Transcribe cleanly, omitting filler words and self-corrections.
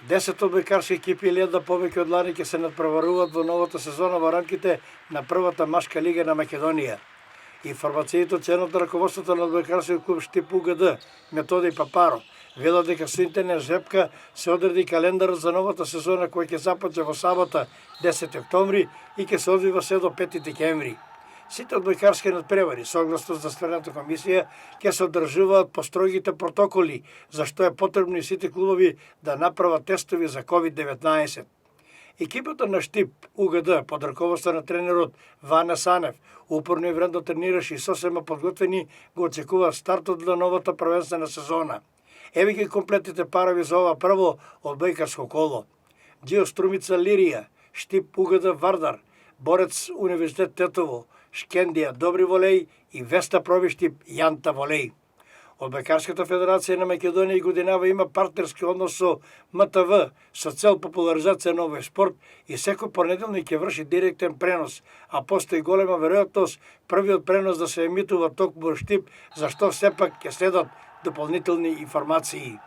10 одбојкарски екипи или една повеќе од лани ќе се надпреваруваат во новата сезона во рамките на првата машка лига на Македонија. Информациите од членот на раководството на одбојкарскиот клуб Штип УГД Методи Папаро велат дека со интернет жребка се одреди календарот за новата сезона која ќе започне во сабота 10 октомври и ќе се одвива се до 5 декември. Сите одбојкарски надпревари, согласно Здравствената комисија, ќе се одржуваат по строгите протоколи, за што е потребно и сите клубови да направат тестови за COVID-19. Екипата на Штип УГД под раководство на тренерот Ване Санев упорно и вредно тренираше и сосема подготвени го очекува стартот на новата првенствена сезона. Еве ги комплетните парави за ова прво одбојкарско коло. Џио Струмица Лирија, Штип УГД Вардар, Борец Универзитет Тетово, Шкендија Добри Волеј и Веста Провиштип Јанта Волеј. Одбојкарската федерација на Македонија и годинава има партнерски однос со МТВ со цел популаризација на овој спорт и секој понеделник ќе врши директен пренос, а постои голема веројатност првиот пренос да се емитува токму Штип, за што сепак ќе следат дополнителни информации.